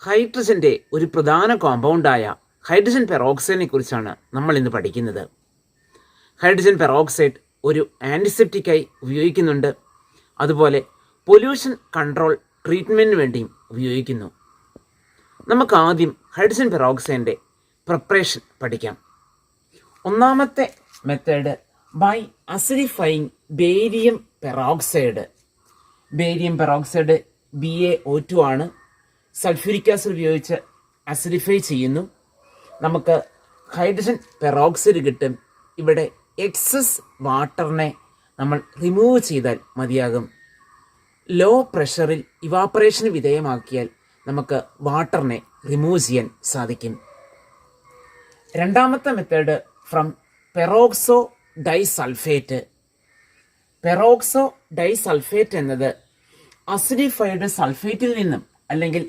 ഹൈഡ്രജൻ്റെ ഒരു പ്രധാന കോമ്പൗണ്ടായ ഹൈഡ്രജൻ പെറോക്സൈഡിനെ കുറിച്ചാണ് നമ്മൾ ഇന്ന് പഠിക്കുന്നത്. ഹൈഡ്രജൻ പെറോക്സൈഡ് ഒരു ആൻറ്റിസെപ്റ്റിക്കായി ഉപയോഗിക്കുന്നുണ്ട്. അതുപോലെ പൊല്യൂഷൻ കൺട്രോൾ ട്രീറ്റ്മെൻറ്റിന് വേണ്ടിയും ഉപയോഗിക്കുന്നു. നമുക്ക് ആദ്യം ഹൈഡ്രജൻ പെറോക്സൈഡിൻ്റെ പ്രിപ്പറേഷൻ പഠിക്കാം. ഒന്നാമത്തെ method by acidifying barium peroxide. Barium peroxide BaO2 ആണ്. സൾഫ്യൂരിക് ആസിഡ് ഉപയോഗിച്ച് അസിഡിഫൈ ചെയ്യുന്നു. നമുക്ക് ഹൈഡ്രജൻ പെറോക്സൈഡ് കിട്ടും. ഇവിടെ എക്സസ് വാട്ടറിനെ നമ്മൾ റിമൂവ് ചെയ്താൽ മതിയാകും. ലോ പ്രഷറിൽ ഇവാപ്പറേഷന് വിധേയമാക്കിയാൽ നമുക്ക് വാട്ടറിനെ റിമൂവ് ചെയ്യാൻ സാധിക്കും. രണ്ടാമത്തെ മെത്തേഡ് ഫ്രം പെറോക്സോ ഡൈസൾഫേറ്റ്. പെറോക്സോ ഡൈസൾഫേറ്റ് എന്നത് അസിഡിഫൈഡ് സൾഫേറ്റിൽ നിന്നും അല്ലെങ്കിൽ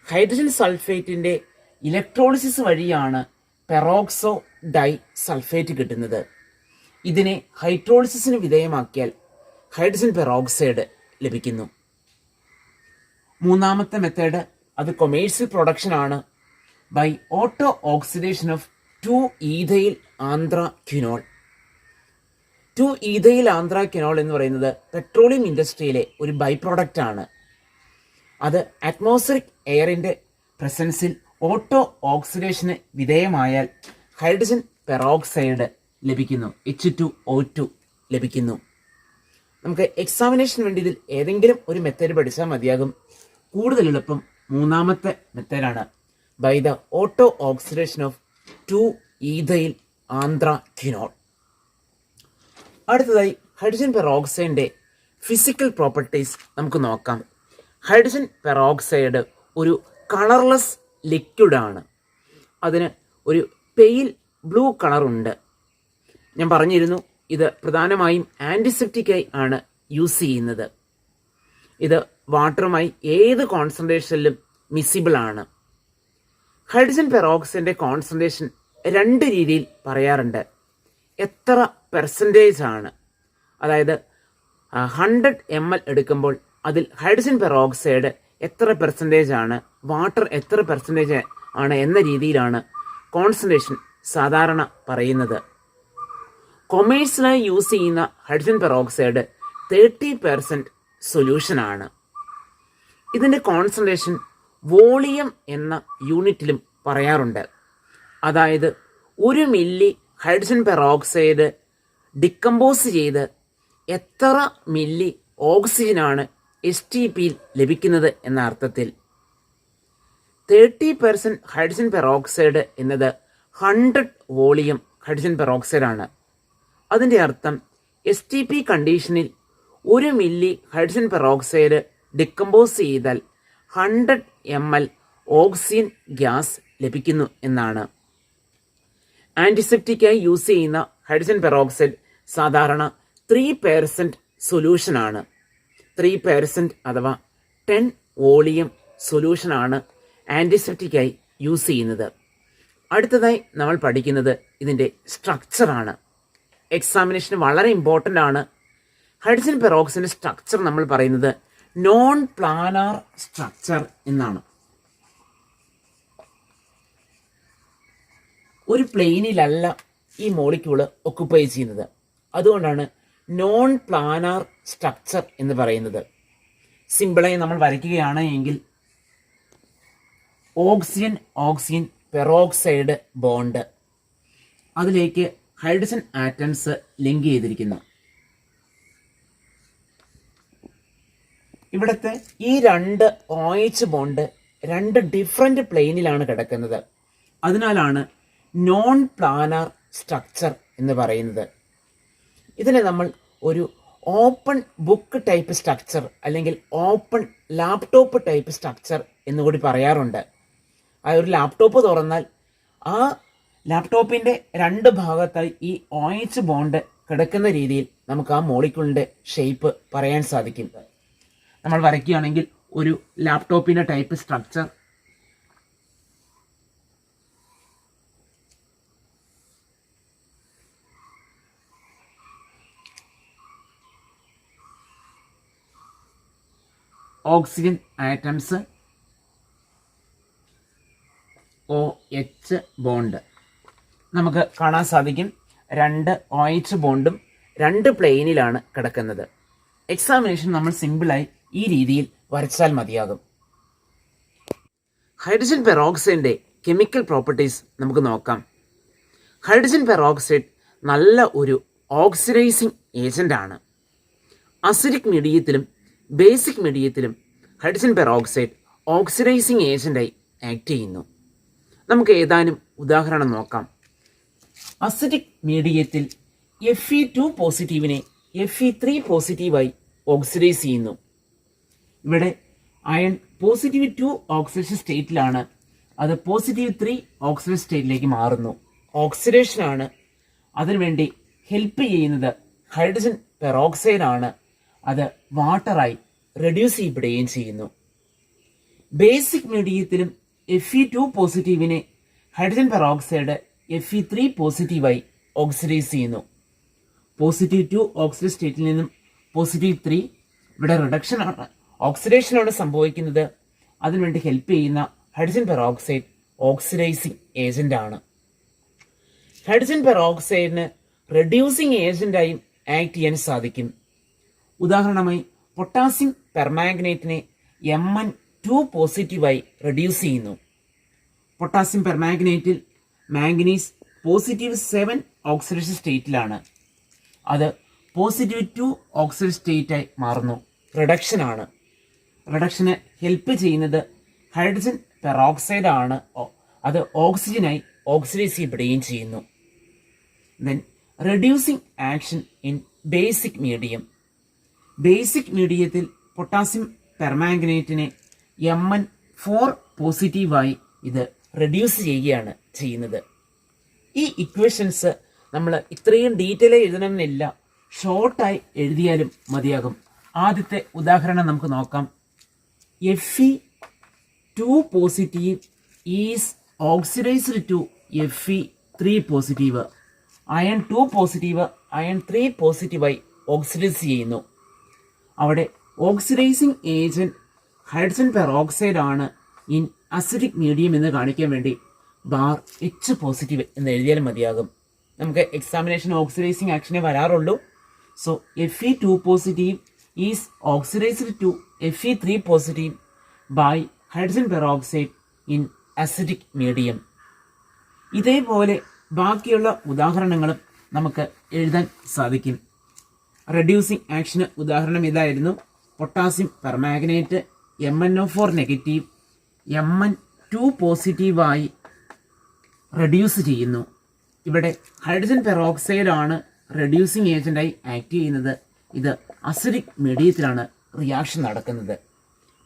ഹൈഡ്രജൻ സൾഫേറ്റിൻ്റെ ഇലക്ട്രോളിസിസ് വഴിയാണ് പെറോക്സോ ഡൈ സൾഫേറ്റ് കിട്ടുന്നത്. ഇതിനെ ഹൈഡ്രോളിസിസിന് വിധേയമാക്കിയാൽ ഹൈഡ്രജൻ പെറോക്സൈഡ് ലഭിക്കുന്നു. മൂന്നാമത്തെ മെത്തേഡ് അത് കൊമേഴ്സ്യൽ പ്രൊഡക്ഷൻ ആണ്. By auto oxidation of two ethyl anthraquinol. Two ethyl anthraquinol എന്ന് പറയുന്നത് പെട്രോളിയം ഇൻഡസ്ട്രിയിലെ ഒരു ബൈ പ്രോഡക്റ്റ് ആണ്. അത് അറ്റ്മോസ്ഫിയറിക് എയറിൻ്റെ പ്രസൻസിൽ ഓട്ടോ ഓക്സിഡേഷന് വിധേയമായാൽ ഹൈഡ്രജൻ പെറോക്സൈഡ് ലഭിക്കുന്നു, H2O2 ലഭിക്കുന്നു. നമുക്ക് എക്സാമിനേഷന് വേണ്ടി ഇതിൽ ഏതെങ്കിലും ഒരു മെത്തേഡ് പഠിച്ചാൽ മതിയാകും. കൂടുതൽ എളുപ്പം മൂന്നാമത്തെ മെത്തേഡാണ് by the auto oxidation of two ethyl anthraquinol. അടുത്തതായി ഹൈഡ്രജൻ പെറോക്സൈഡിൻ്റെ ഫിസിക്കൽ പ്രോപ്പർട്ടീസ് നമുക്ക് നോക്കാം. ഹൈഡ്രജൻ പെറോക്സൈഡ് ഒരു കളർലെസ് ലിക്വിഡാണ്. അതിന് ഒരു പെയിൽ ബ്ലൂ കളറുണ്ട്. ഞാൻ പറഞ്ഞിരുന്നു ഇത് പ്രധാനമായും ആൻറ്റിസെപ്റ്റിക്കായി ആണ് യൂസ് ചെയ്യുന്നത്. ഇത് വാട്ടറുമായി ഏത് കോൺസെൻട്രേഷനിലും മിസിബിൾ ആണ്. ഹൈഡ്രജൻ പെറോക്സൈഡിൻ്റെ കോൺസെൻട്രേഷൻ രണ്ട് രീതിയിൽ പറയാറുണ്ട്. എത്ര പെർസെൻറ്റേജ് ആണ്, അതായത് 100 ml എടുക്കുമ്പോൾ അതിൽ ഹൈഡ്രജൻ പെറോക്സൈഡ് എത്ര പെർസെൻറ്റേജ് ആണ്, വാട്ടർ എത്ര പെർസെൻറ്റേജ് ആണ് എന്ന രീതിയിലാണ് കോൺസെൻട്രേഷൻ സാധാരണ പറയുന്നത്. കൊമേഴ്സ്യലായി യൂസ് ചെയ്യുന്ന ഹൈഡ്രജൻ പെറോക്സൈഡ് 30% സൊല്യൂഷനാണ്. ഇതിൻ്റെ കോൺസെൻട്രേഷൻ വോളിയം എന്ന യൂണിറ്റിലും പറയാറുണ്ട്. അതായത് 1 മില്ലി ഹൈഡ്രജൻ പെറോക്സൈഡ് ഡിക്കമ്പോസ് ചെയ്ത് എത്ര മില്ലി ഓക്സിജനാണ് STPയിൽ ലഭിക്കുന്നത് എന്ന അർത്ഥത്തിൽ. 30% ഹൈഡ്രജൻ പെറോക്സൈഡ് എന്നത് 100 വോളിയം ഹൈഡ്രജൻ പെറോക്സൈഡാണ്. അതിൻ്റെ അർത്ഥം STP കണ്ടീഷനിൽ 1 മില്ലി ഹൈഡ്രജൻ പെറോക്സൈഡ് ഡിക്കമ്പോസ് ചെയ്താൽ 100 ml ഓക്സിജൻ ഗ്യാസ് ലഭിക്കുന്നു എന്നാണ്. ആൻറ്റിസെപ്റ്റിക്കായി യൂസ് ചെയ്യുന്ന ഹൈഡ്രജൻ പെറോക്സൈഡ് സാധാരണ 3% സൊല്യൂഷനാണ്. 3% അഥവാ 10 വോളിയം സൊല്യൂഷനാണ് ആൻറ്റിസെപ്റ്റിക്കായി യൂസ് ചെയ്യുന്നത്. അടുത്തതായി നമ്മൾ പഠിക്കുന്നത് ഇതിൻ്റെ സ്ട്രക്ചറാണ്. എക്സാമിനേഷന് വളരെ ഇമ്പോർട്ടൻ്റ് ആണ്. ഹൈഡ്രജൻ പെറോക്സൈഡിൻ്റെ സ്ട്രക്ചർ നമ്മൾ പറയുന്നത് നോൺ പ്ലാനാർ സ്ട്രക്ചർ എന്നാണ്. ഒരു പ്ലെയിനിലല്ല ഈ മോളിക്യൂള് ഒക്കുപ്പൈ ചെയ്യുന്നത്. അതുകൊണ്ടാണ് നോൺ പ്ലാനാർ സ്ട്രക്ചർ എന്ന് പറയുന്നത്. സിമ്പിളായി നമ്മൾ വരയ്ക്കുകയാണ് എങ്കിൽ ഓക്സിജൻ ഓക്സിജൻ പെറോക്സൈഡ് ബോണ്ട്, അതിലേക്ക് ഹൈഡ്രജൻ ആറ്റംസ് ലിങ്ക് ചെയ്തിരിക്കുന്നു. ഇവിടുത്തെ ഈ 2 OH ബോണ്ട് 2 ഡിഫറെൻ്റ് പ്ലെയിനിലാണ് കിടക്കുന്നത്. അതിനാലാണ് നോൺ പ്ലാനാർ സ്ട്രക്ചർ എന്ന് പറയുന്നത്. ഇതിനെ നമ്മൾ ഒരു ഓപ്പൺ ബുക്ക് ടൈപ്പ് സ്ട്രക്ചർ അല്ലെങ്കിൽ ഓപ്പൺ ലാപ്ടോപ്പ് ടൈപ്പ് സ്ട്രക്ചർ എന്നുകൂടി പറയാറുണ്ട്. ആ ഒരു ലാപ്ടോപ്പ് തുറന്നാൽ ആ ലാപ്ടോപ്പിൻ്റെ 2 ഭാഗത്തായി ഈ OH ബോണ്ട് കിടക്കുന്ന രീതിയിൽ നമുക്ക് ആ മോളിക്യൂളിൻ്റെ ഷേപ്പ് പറയാൻ സാധിക്കും. നമ്മൾ വരയ്ക്കുകയാണെങ്കിൽ ഒരു ലാപ്ടോപ്പിൻ്റെ type structure oxygen atoms, OH bond നമുക്ക് കാണാൻ സാധിക്കും. 2 OH ബോണ്ടും 2 പ്ലെയിനിലാണ് കിടക്കുന്നത്. എക്സാമിനേഷൻ നമ്മൾ സിമ്പിളായി ഈ രീതിയിൽ വരച്ചാൽ മതിയാകും. ഹൈഡ്രജൻ പെറോക്സൈഡിൻ്റെ കെമിക്കൽ പ്രോപ്പർട്ടീസ് നമുക്ക് നോക്കാം. ഹൈഡ്രജൻ പെറോക്സൈഡ് നല്ല ഒരു ഓക്സിഡൈസിങ് ഏജൻ്റാണ്. അസിഡിക് മീഡിയത്തിലും ബേസിക് മീഡിയത്തിലും ഹൈഡ്രജൻ പെറോക്സൈഡ് ഓക്സിഡൈസിങ് ഏജൻ്റായി ആക്ട് ചെയ്യുന്നു. നമുക്ക് ഏതാനും ഉദാഹരണം നോക്കാം. അസിഡിക് മീഡിയത്തിൽ Fe2 പോസിറ്റീവിനെ Fe3 പോസിറ്റീവായി ഓക്സിഡൈസ് ചെയ്യുന്നു. ഇവിടെ അയൺ +2 ഓക്സിഡേഷൻ സ്റ്റേറ്റിലാണ്, അത് +3 ഓക്സിഡേഷൻ സ്റ്റേറ്റിലേക്ക് മാറുന്നു. ഓക്സിഡേഷനാണ്. അതിനുവേണ്ടി ഹെൽപ്പ് ചെയ്യുന്നത് ഹൈഡ്രജൻ പെറോക്സൈഡ് ആണ്. അത് വാട്ടറായി റെഡ്യൂസ് ചെയ്യപ്പെടുകയും ചെയ്യുന്നു. ബേസിക് മീഡിയത്തിലും Fe2 പോസിറ്റീവിനെ ഹൈഡ്രജൻ പെറോക്സൈഡ് Fe3 പോസിറ്റീവായി ഓക്സിഡൈസ് ചെയ്യുന്നു. +2 ഓക്സിഡേഷൻ സ്റ്റേറ്റിൽ നിന്നും +3 ഇവിടെ റിഡക്ഷൻ ആണ്, ഓക്സിഡേഷനാണ് സംഭവിക്കുന്നത്. അതിനുവേണ്ടി ഹെൽപ്പ് ചെയ്യുന്ന ഹൈഡ്രജൻ പെറോക്സൈഡ് ഓക്സിഡൈസിങ് ഏജന്റ് ആണ്. ഹൈഡ്രജൻ പെറോക്സൈഡിന് റെഡ്യൂസിങ് ഏജന്റായും ആക്ട് ചെയ്യാൻ സാധിക്കും. ഉദാഹരണമായി പൊട്ടാസ്യം പെർമാംഗനേറ്റിനെ Mn2 പോസിറ്റീവായി റെഡ്യൂസ് ചെയ്യുന്നു. പൊട്ടാസ്യം പെർമാംഗനേറ്റിൽ മാംഗനീസ് +7 ഓക്സിഡേഷൻ സ്റ്റേറ്റിലാണ്, അത് +2 ഓക്സിഡേഷൻ സ്റ്റേറ്റായി മാറുന്നു. റിഡക്ഷൻ ആണ്. റിഡക്ഷന് ഹെൽപ്പ് ചെയ്യുന്നത് ഹൈഡ്രജൻ പെറോക്സൈഡ് ആണ്. അത് ഓക്സിജനായി ഓക്സിഡൈസ് ചെയ്യപ്പെടുകയും ചെയ്യുന്നു. Then reducing action in basic medium. Basic മീഡിയത്തിൽ പൊട്ടാസ്യം പെർമാംഗനേറ്റിനെ Mn4 പോസിറ്റീവായി ഇത് റെഡ്യൂസ് ചെയ്യുകയാണ് ചെയ്യുന്നത്. ഈ ഇക്വേഷൻസ് നമ്മൾ ഇത്രയും ഡീറ്റെയിൽ എഴുതണമെന്നില്ല, ഷോർട്ടായി എഴുതിയാലും മതിയാകും. ആദ്യത്തെ ഉദാഹരണം നമുക്ക് നോക്കാം. Fe2 positive is oxidised to Fe3 positive. Iron 2 positive iron 3 പോസിറ്റീവായി ഓക്സിഡൈസ് ചെയ്യുന്നു. അവിടെ ഓക്സിഡൈസിങ് ഏജന്റ് ഹൈഡ്രജൻ പെറോക്സൈഡ് ആണ് ഇൻ അസിഡിക് മീഡിയം എന്ന് കാണിക്കാൻ വേണ്ടി H പോസിറ്റീവ് എന്ന് എഴുതിയാലും മതിയാകും. നമുക്ക് എക്സാമിനേഷൻ ഓക്സിഡൈസിങ് ആക്ഷനെ വരാറുള്ളൂ. So Fe2 positive is oxidised to Fe3 positive by hydrogen peroxide in acidic medium. ഇതേപോലെ ബാക്കിയുള്ള ഉദാഹരണങ്ങളും നമുക്ക് എഴുതാൻ സാധിക്കും. റെഡ്യൂസിങ് ആക്ഷന് ഉദാഹരണം ഇതായിരുന്നു. Potassium permanganate MnO4 negative Mn2 പോസിറ്റീവായി റെഡ്യൂസ് ചെയ്യുന്നു. ഇവിടെ ഹൈഡ്രജൻ പെറോക്സൈഡ് ആണ് റെഡ്യൂസിങ് ഏജന്റായി ആക്ട് ചെയ്യുന്നത്. ഇത് അസിഡിക് മീഡിയത്തിലാണ് റിയാക്ഷൻ നടക്കുന്നത്.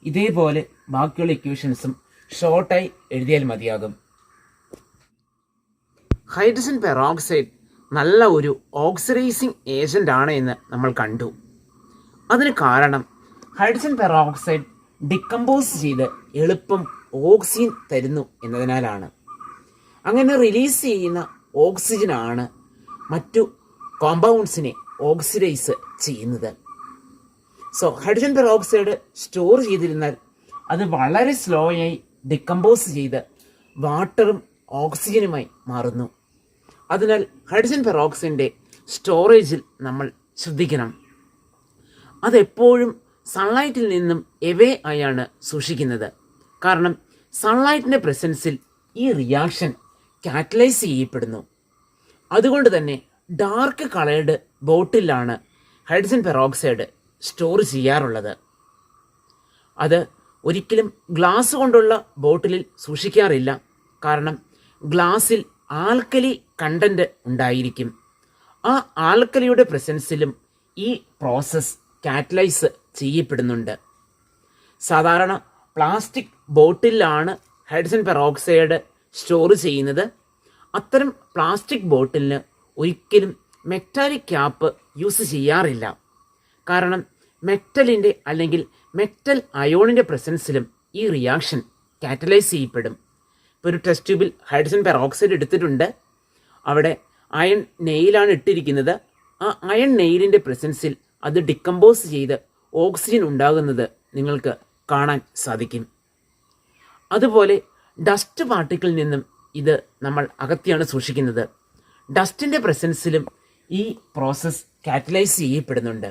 ഇതേപോലെ ബാക്കിയുള്ള ഇക്വേഷൻസും ഷോർട്ടായി എഴുതിയാൽ മതിയാകും. ഹൈഡ്രജൻ പെറോക്സൈഡ് നല്ല ഒരു ഓക്സിഡൈസിങ് ഏജന്റ് ആണ് എന്ന് നമ്മൾ കണ്ടു. അതിന് കാരണം ഹൈഡ്രജൻ പെറോക്സൈഡ് ഡിക്കമ്പോസ് ചെയ്ത് എളുപ്പം ഓക്സിജൻ തരുന്നു എന്നതിനാലാണ്. അങ്ങനെ റിലീസ് ചെയ്യുന്ന ഓക്സിജനാണ് മറ്റു കോമ്പൗണ്ട്സിനെ ഓക്സിഡൈസ് ചെയ്യുന്നത്. സോ ഹൈഡ്രജൻ പെറോക്സൈഡ് സ്റ്റോർ ചെയ്തിരുന്നാൽ അത് വളരെ സ്ലോയായി ഡിക്കമ്പോസ് ചെയ്ത് വാട്ടറും ഓക്സിജനുമായി മാറുന്നു. അതിനാൽ ഹൈഡ്രജൻ പെറോക്സൈഡിൻ്റെ സ്റ്റോറേജിൽ നമ്മൾ ശ്രദ്ധിക്കണം. അതെപ്പോഴും സൺലൈറ്റിൽ നിന്നും എവേ ആയാണ് സൂക്ഷിക്കുന്നത്. കാരണം സൺലൈറ്റിൻ്റെ പ്രസൻസിൽ ഈ റിയാക്ഷൻ കാറ്റലൈസ് ചെയ്യപ്പെടുന്നു. അതുകൊണ്ട് തന്നെ ഡാർക്ക് കളേർഡ് ബോട്ടിലാണ് ഹൈഡ്രജൻ പെറോക്സൈഡ് സ്റ്റോർ ചെയ്യാറുള്ളത്. അത് ഒരിക്കലും ഗ്ലാസ് കൊണ്ടുള്ള ബോട്ടിലിൽ സൂക്ഷിക്കാറില്ല. കാരണം ഗ്ലാസിൽ ആൽക്കലി കണ്ടന്റ് ഉണ്ടായിരിക്കും. ആ ആൽക്കലിയുടെ പ്രസൻസിലും ഈ പ്രോസസ്സ് കാറ്റലൈസ് ചെയ്യപ്പെടുന്നുണ്ട്. സാധാരണ പ്ലാസ്റ്റിക് ബോട്ടിലാണ് ഹൈഡ്രജൻ പെറോക്സൈഡ് സ്റ്റോർ ചെയ്യുന്നത്. അത്തരം പ്ലാസ്റ്റിക് ബോട്ടിലിന് ഒരിക്കലും മെറ്റാലിക് ക്യാപ്പ് യൂസ് ചെയ്യാറില്ല. കാരണം മെറ്റലിൻ്റെ അല്ലെങ്കിൽ മെറ്റൽ അയോണിൻ്റെ പ്രസൻസിലും ഈ റിയാക്ഷൻ കാറ്റലൈസ് ചെയ്യപ്പെടും. ഇപ്പോൾ ഒരു ടെസ്റ്റ് ട്യൂബിൽ ഹൈഡ്രജൻ പെറോക്സൈഡ് എടുത്തിട്ടുണ്ട്. അവിടെ അയൺ നെയിലാണ് ഇട്ടിരിക്കുന്നത്. ആ അയൺ നെയിലിൻ്റെ പ്രസൻസിൽ അത് ഡിക്കമ്പോസ് ചെയ്ത് ഓക്സിജൻ ഉണ്ടാകുന്നത് നിങ്ങൾക്ക് കാണാൻ സാധിക്കും. അതുപോലെ ഡസ്റ്റ് പാർട്ടിക്കിളിൽ നിന്നും ഇത് നമ്മൾ അകത്തിയാണ് സൂക്ഷിക്കുന്നത്. ഡസ്റ്റിൻ്റെ പ്രസൻസിലും ഈ പ്രോസസ്സ് കാറ്റലൈസ് ചെയ്യപ്പെടുന്നുണ്ട്.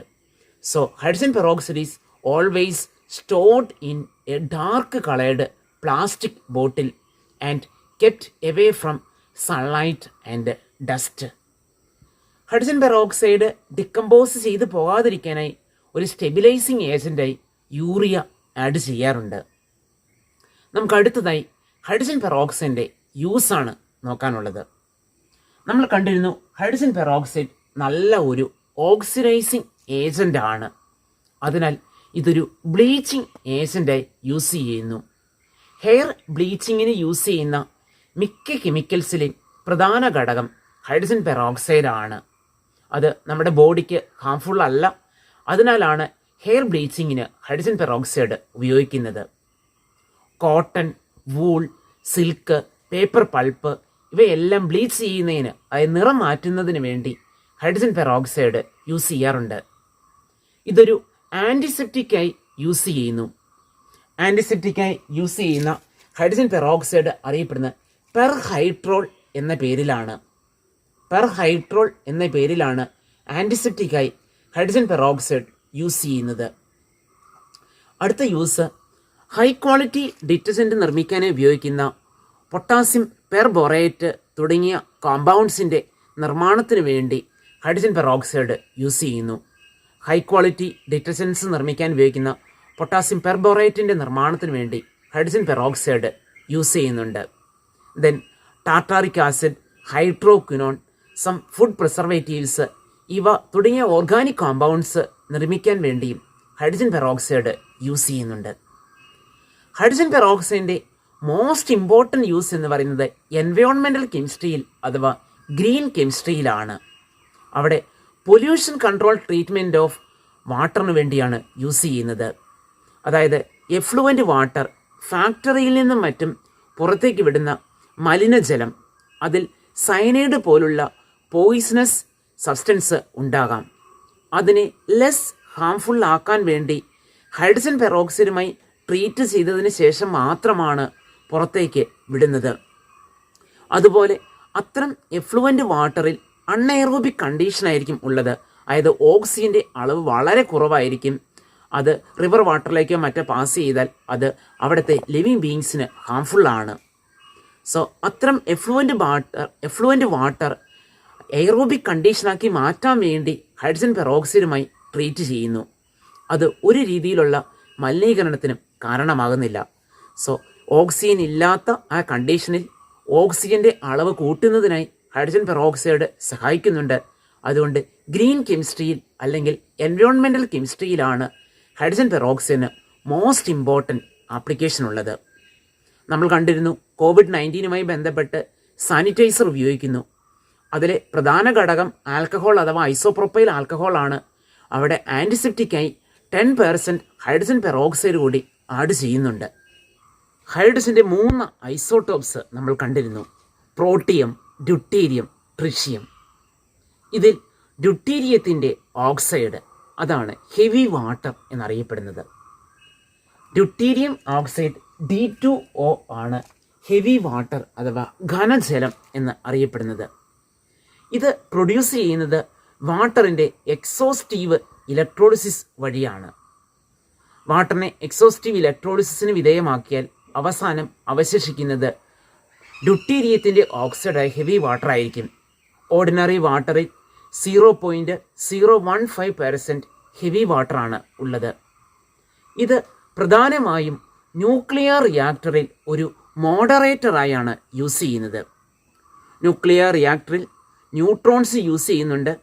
So hydrogen peroxide is always stored in a dark coloured plastic bottle and kept away from sunlight and dust. Hydrogen peroxide decompose ചെയ്ത് പോകാതിരിക്കാനായി ഒരു സ്റ്റെബിലൈസിങ് ഏജൻ്റായി യൂറിയ ആഡ് ചെയ്യാറുണ്ട്. നമുക്ക് അടുത്തതായി ഹൈഡ്രജൻ പെറോക്സൈഡിൻ്റെ യൂസാണ് നോക്കാനുള്ളത്. നമ്മൾ കണ്ടിരുന്നു ഹൈഡ്രജൻ പെറോക്സൈഡ് നല്ല ഒരു ഓക്സിഡൈസിങ് ഏജൻ്റാണ്. അതിനാൽ ഇതൊരു ബ്ലീച്ചിങ് ഏജൻ്റായി യൂസ് ചെയ്യുന്നു. ഹെയർ ബ്ലീച്ചിങ്ങിന് യൂസ് ചെയ്യുന്ന മിക്ക കെമിക്കൽസിലെ പ്രധാന ഘടകം ഹൈഡ്രജൻ പെറോക്സൈഡ് ആണ്. അത് നമ്മുടെ ബോഡിക്ക് ഹാംഫുൾ അല്ല. അതിനാലാണ് ഹെയർ ബ്ലീച്ചിങ്ങിന് ഹൈഡ്രജൻ പെറോക്സൈഡ് ഉപയോഗിക്കുന്നത്. Cotton, wool, silk, paper pulp ഇവയെല്ലാം ബ്ലീച്ച് ചെയ്യുന്നതിന്, അതായത് നിറം മാറ്റുന്നതിന് വേണ്ടി ഹൈഡ്രജൻ പെറോക്സൈഡ് യൂസ് ചെയ്യാറുണ്ട്. ഇതൊരു ആൻറ്റിസെപ്റ്റിക്കായി യൂസ് ചെയ്യുന്നു. ആൻറ്റിസെപ്റ്റിക്കായി യൂസ് ചെയ്യുന്ന ഹൈഡ്രജൻ പെറോക്സൈഡ് അറിയപ്പെടുന്നത് പെർഹൈഡ്രോൾ എന്ന പേരിലാണ്. പെർഹൈഡ്രോൾ എന്ന പേരിലാണ് ആൻറ്റിസെപ്റ്റിക്കായി ഹൈഡ്രജൻ പെറോക്സൈഡ് യൂസ് ചെയ്യുന്നത്. അടുത്ത യൂസ് ഹൈ ക്വാളിറ്റി ഡിറ്റർജൻറ്റ് നിർമ്മിക്കാനായി ഉപയോഗിക്കുന്ന പൊട്ടാസ്യം പെർബോറേറ്റ് തുടങ്ങിയ കോമ്പൗണ്ട്സിൻ്റെ നിർമ്മാണത്തിന് വേണ്ടി ഹൈഡ്രജൻ പെറോക്സൈഡ് യൂസ് ചെയ്യുന്നു. ഹൈ ക്വാളിറ്റി ഡിറ്റർജൻസ് നിർമ്മിക്കാൻ ഉപയോഗിക്കുന്ന പൊട്ടാസ്യം പെർബോറേറ്റിൻ്റെ നിർമ്മാണത്തിന് വേണ്ടി ഹൈഡ്രജൻ പെറോക്സൈഡ് യൂസ് ചെയ്യുന്നുണ്ട്. Then tartaric acid, hydroquinone, some food preservatives ഇവ തുടങ്ങിയ ഓർഗാനിക് കോമ്പൗണ്ട്സ് നിർമ്മിക്കാൻ വേണ്ടിയും ഹൈഡ്രജൻ പെറോക്സൈഡ് യൂസ് ചെയ്യുന്നുണ്ട്. ഹൈഡ്രജൻ പെറോക്സൈഡിൻ്റെ മോസ്റ്റ് ഇമ്പോർട്ടൻറ്റ് യൂസ് എന്ന് പറയുന്നത് എൻവയോൺമെൻറ്റൽ കെമിസ്ട്രിയിൽ അഥവാ ഗ്രീൻ കെമിസ്ട്രിയിലാണ്. അവിടെ പൊല്യൂഷൻ കൺട്രോൾ ട്രീറ്റ്മെൻറ്റ് ഓഫ് വാട്ടറിന് വേണ്ടിയാണ് യൂസ് ചെയ്യുന്നത്. അതായത് എഫ്ലുവൻ്റ് വാട്ടർ, ഫാക്ടറിയിൽ നിന്നും മറ്റും പുറത്തേക്ക് വിടുന്ന മലിനജലം, അതിൽ സയനൈഡ് പോലുള്ള പോയിസണസ് സബ്സ്റ്റൻസ് ഉണ്ടാകാം. അതിനെ ലെസ് ഹാംഫുൾ ആക്കാൻ വേണ്ടി ഹൈഡ്രജൻ പെറോക്സൈഡുമായി ട്രീറ്റ് ചെയ്തതിന് ശേഷം മാത്രമാണ് പുറത്തേക്ക് വിടുന്നത്. അതുപോലെ അത്തരം എഫ്ലുവൻ്റ് വാട്ടറിൽ അൺഎയറോബിക് കണ്ടീഷനായിരിക്കും ഉള്ളത്. അതായത് ഓക്സിജൻ്റെ അളവ് വളരെ കുറവായിരിക്കും. അത് റിവർ വാട്ടറിലേക്കോ മറ്റോ പാസ് ചെയ്താൽ അത് അവിടുത്തെ ലിവിങ് ബീയിങ്സിന് ഹാംഫുള്ളാണ്. സോ അത്തരം എഫ്ലുവൻ്റ് വാട്ടർ എയറോബിക് കണ്ടീഷനാക്കി മാറ്റാൻ വേണ്ടി ഹൈഡ്രജൻ പെറോക്സൈഡുമായി ട്രീറ്റ് ചെയ്യുന്നു. അത് ഒരു രീതിയിലുള്ള മലിനീകരണത്തിനും കാരണമാകുന്നില്ല. സോ ഓക്സിജൻ ഇല്ലാത്ത ആ കണ്ടീഷനിൽ ഓക്സിജൻ്റെ അളവ് കൂട്ടുന്നതിനായി ഹൈഡ്രജൻ പെറോക്സൈഡ് സഹായിക്കുന്നുണ്ട്. അതുകൊണ്ട് ഗ്രീൻ കെമിസ്ട്രിയിൽ അല്ലെങ്കിൽ എൻവയോൺമെൻറ്റൽ കെമിസ്ട്രിയിലാണ് ഹൈഡ്രജൻ പെറോക്സൈഡിന് മോസ്റ്റ് ഇമ്പോർട്ടൻറ്റ് ആപ്ലിക്കേഷൻ ഉള്ളത്. നമ്മൾ കണ്ടിരുന്നു COVID-19 ബന്ധപ്പെട്ട് സാനിറ്റൈസർ ഉപയോഗിക്കുന്നു. അതിലെ പ്രധാന ഘടകം ആൽക്കഹോൾ അഥവാ ഐസോപ്രോപ്പൈൽ ആൽക്കഹോളാണ്. അവിടെ ആൻറ്റിസെപ്റ്റിക്കായി 10% ഹൈഡ്രജൻ പെറോക്സൈഡ് കൂടി ആഡ് ചെയ്യുന്നുണ്ട്. ഹൈഡ്രജൻ്റെ 3 ഐസോട്ടോപ്സ് നമ്മൾ കണ്ടിരുന്നു: പ്രോട്ടിയം, ഡ്യൂട്ടീരിയം, ട്രിഷ്യം. ഇതിൽ ഡ്യൂട്ടീരിയത്തിൻ്റെ ഓക്സൈഡ് അതാണ് ഹെവി വാട്ടർ എന്നറിയപ്പെടുന്നത്. ഡ്യൂട്ടീരിയം ഓക്സൈഡ് D2O ആണ് ഹെവി വാട്ടർ അഥവാ ഘനജലം എന്ന് അറിയപ്പെടുന്നത്. ഇത് പ്രൊഡ്യൂസ് ചെയ്യുന്നത് വാട്ടറിൻ്റെ എക്സോസ്റ്റീവ് ഇലക്ട്രോളിസിസ് വഴിയാണ്. വാട്ടറിനെ എക്സോസ്റ്റീവ് ഇലക്ട്രോളിസിസിന് വിധേയമാക്കിയാൽ അവസാനം അവശേഷിക്കുന്നത് ഡ്യൂട്ടീരിയത്തിൻ്റെ ഓക്സൈഡായ ഹെവി വാട്ടർ ആയിരിക്കും. ഓർഡിനറി വാട്ടറിൽ 0.015% ഹെവി വാട്ടറാണ് ഉള്ളത്. ഇത് പ്രധാനമായും ന്യൂക്ലിയർ റിയാക്ടറിൽ ഒരു മോഡറേറ്ററായാണ് യൂസ് ചെയ്യുന്നത്. ന്യൂക്ലിയർ റിയാക്ടറിൽ ന്യൂട്രോൺസ് യൂസ് ചെയ്യുന്നുണ്ട്.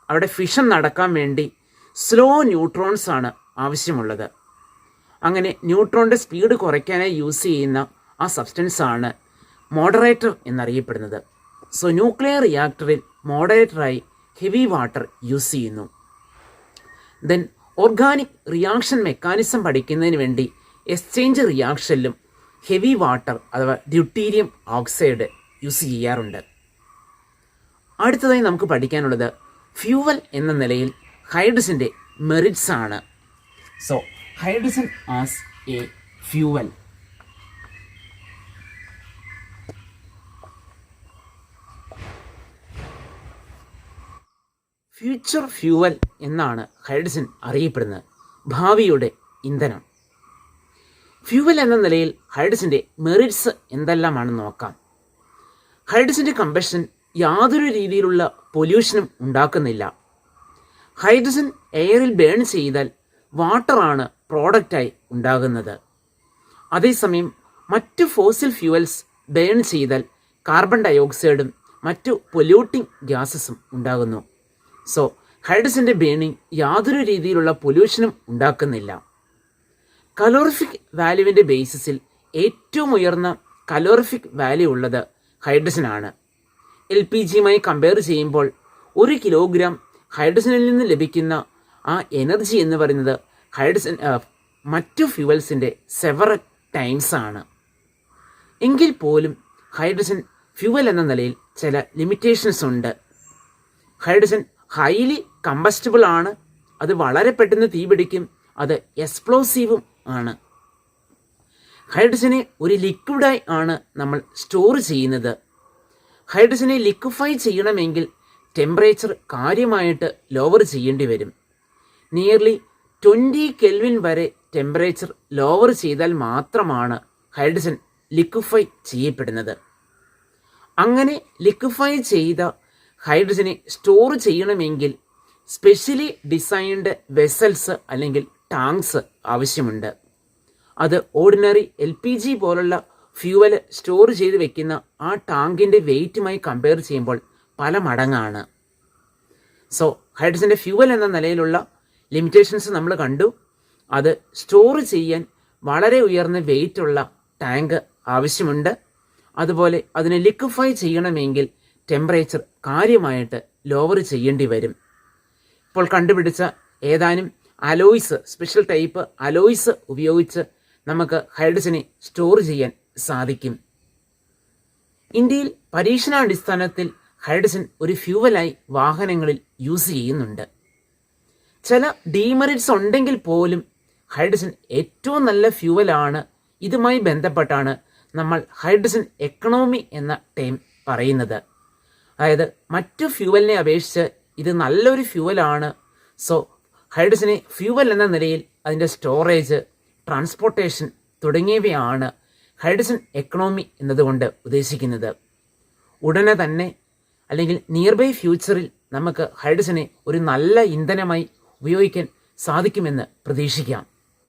അവിടെ ഫിഷൻ നടക്കാൻ വേണ്ടി സ്ലോ ന്യൂട്രോൺസ് ആണ് ആവശ്യമുള്ളത്. അങ്ങനെ ന്യൂട്രോണിൻ്റെ സ്പീഡ് കുറയ്ക്കാനായി യൂസ് ചെയ്യുന്ന ആ സബ്സ്റ്റൻസ് ആണ് മോഡറേറ്റർ എന്നറിയപ്പെടുന്നത്. സോ ന്യൂക്ലിയർ റിയാക്ടറിൽ മോഡറേറ്ററായി ഹെവി വാട്ടർ യൂസ് ചെയ്യുന്നു. ദെൻ ഓർഗാനിക് റിയാക്ഷൻ മെക്കാനിസം പഠിക്കുന്നതിന് വേണ്ടി എക്സ്ചേഞ്ച് റിയാക്ഷനിലും ഹെവി വാട്ടർ അഥവാ ഡ്യൂട്ടീരിയം ഓക്സൈഡ് യൂസ് ചെയ്യാറുണ്ട്. അടുത്തതായി നമുക്ക് പഠിക്കാനുള്ളത് ഫ്യൂവൽ എന്ന നിലയിൽ ഹൈഡ്രജൻ്റെ മെറിറ്റ്സ് ആണ്. So hydrogen as A fuel. Future fuel എന്നാണ് ഹൈഡ്രജൻ അറിയപ്പെടുന്നത്. ഭാവിയുടെ ഇന്ധനം. ഫ്യൂവൽ എന്ന നിലയിൽ ഹൈഡ്രജൻ്റെ മെറിറ്റ്സ് എന്തെല്ലാമാണെന്ന് നോക്കാം. ഹൈഡ്രജൻ്റെ കമ്പഷൻ യാതൊരു രീതിയിലുള്ള പൊല്യൂഷനും ഉണ്ടാക്കുന്നില്ല. ഹൈഡ്രജൻ എയറിൽ ബേൺ ചെയ്താൽ വാട്ടറാണ് പ്രോഡക്റ്റായി ഉണ്ടാകുന്നത്. അതേസമയം മറ്റു ഫോസിൽ ഫ്യൂവൽസ് ബേൺ ചെയ്താൽ കാർബൺ ഡയോക്സൈഡും മറ്റു പൊല്യൂട്ടിംഗ് ഗ്യാസസും ഉണ്ടാകുന്നു. സോ ഹൈഡ്രജൻ്റെ ബേണിംഗ് യാതൊരു രീതിയിലുള്ള പൊല്യൂഷനും ഉണ്ടാക്കുന്നില്ല. കലോറിഫിക് വാല്യൂവിൻ്റെ ബേസിസിൽ ഏറ്റവും ഉയർന്ന കലോറിഫിക് വാല്യൂ ഉള്ളത് ഹൈഡ്രജനാണ്. LPGയുമായി കമ്പയർ ചെയ്യുമ്പോൾ 1 കിലോഗ്രാം ഹൈഡ്രജനിൽ നിന്ന് ലഭിക്കുന്ന ആ എനർജി എന്ന് പറയുന്നത് ഹൈഡ്രജൻ മറ്റു ഫ്യൂവൽസിൻ്റെ സെവറൽ ടൈംസ് ആണ്. എങ്കിൽ പോലും ഹൈഡ്രജൻ ഫ്യൂവൽ എന്ന നിലയിൽ ചില ലിമിറ്റേഷൻസ് ഉണ്ട്. ഹൈഡ്രജൻ ഹൈലി കമ്പസ്റ്റബിൾ ആണ്. അത് വളരെ പെട്ടെന്ന് തീപിടിക്കും. അത് എക്സ്പ്ലോസീവും ആണ്. ഹൈഡ്രജനെ ഒരു ലിക്വിഡായി ആണ് നമ്മൾ സ്റ്റോർ ചെയ്യുന്നത്. ഹൈഡ്രജനെ ലിക്വിഫൈ ചെയ്യണമെങ്കിൽ ടെമ്പറേച്ചർ കാര്യമായിട്ട് ലോവർ ചെയ്യേണ്ടി വരും. നിയർലി 20 കെൽവിൻ വരെ ടെമ്പറേച്ചർ ലോവർ ചെയ്താൽ മാത്രമാണ് ഹൈഡ്രജൻ ലിക്വിഫൈ ചെയ്യപ്പെടുന്നത്. അങ്ങനെ ലിക്വിഫൈ ചെയ്ത ഹൈഡ്രജനെ സ്റ്റോർ ചെയ്യണമെങ്കിൽ സ്പെഷ്യലി ഡിസൈൻഡ് വെസൽസ് അല്ലെങ്കിൽ ടാങ്ക്സ് ആവശ്യമുണ്ട്. അത് ഓർഡിനറി LPG പോലുള്ള ഫ്യൂവൽ സ്റ്റോർ ചെയ്ത് വെക്കുന്ന ആ ടാങ്കിൻ്റെ വെയിറ്റുമായി കമ്പയർ ചെയ്യുമ്പോൾ പല മടങ്ങാണ്. സോ ഹൈഡ്രജൻ്റെ ഫ്യൂവൽ എന്ന നിലയിലുള്ള ലിമിറ്റേഷൻസ് നമ്മൾ കണ്ടു. അത് സ്റ്റോർ ചെയ്യാൻ വളരെ ഉയർന്ന വെയിറ്റുള്ള ടാങ്ക് ആവശ്യമുണ്ട്. അതുപോലെ അതിനെ ലിക്വിഫൈ ചെയ്യണമെങ്കിൽ ടെമ്പറേച്ചർ കാര്യമായിട്ട് ലോവർ ചെയ്യേണ്ടി വരും. ഇപ്പോൾ കണ്ടുപിടിച്ച ഏതാനും അലോയ്സ്, സ്പെഷ്യൽ ടൈപ്പ് അലോയ്സ് ഉപയോഗിച്ച് നമുക്ക് ഹൈഡ്രജനെ സ്റ്റോർ ചെയ്യാൻ സാധിക്കും. ഇന്ത്യയിൽ പരീക്ഷണാടിസ്ഥാനത്തിൽ ഹൈഡ്രജൻ ഒരു ഫ്യൂവലായി വാഹനങ്ങളിൽ യൂസ് ചെയ്യുന്നുണ്ട്. ചില ഡീമെറിറ്റ്സ് ഉണ്ടെങ്കിൽ പോലും ഹൈഡ്രജൻ ഏറ്റവും നല്ല ഫ്യൂവലാണ്. ഇതുമായി ബന്ധപ്പെട്ടാണ് നമ്മൾ ഹൈഡ്രജൻ എക്കണോമി എന്ന ടേം പറയുന്നത്. അതായത് മറ്റു ഫ്യൂവലിനെ അപേക്ഷിച്ച് ഇത് നല്ലൊരു ഫ്യൂവലാണ്. സോ ഹൈഡ്രജനെ ഫ്യൂവൽ എന്ന നിലയിൽ അതിൻ്റെ സ്റ്റോറേജ്, ട്രാൻസ്പോർട്ടേഷൻ തുടങ്ങിയവയാണ് ഹൈഡ്രജൻ എക്കണോമി എന്നതുകൊണ്ട് ഉദ്ദേശിക്കുന്നത്. ഉടനെ തന്നെ അല്ലെങ്കിൽ നിയർ ബൈ ഫ്യൂച്ചറിൽ നമുക്ക് ഹൈഡ്രജനെ ഒരു നല്ല ഇന്ധനമായി ഉപയോഗിക്കാൻ സാധിക്കുമെന്ന് പ്രതീക്ഷിക്കാം.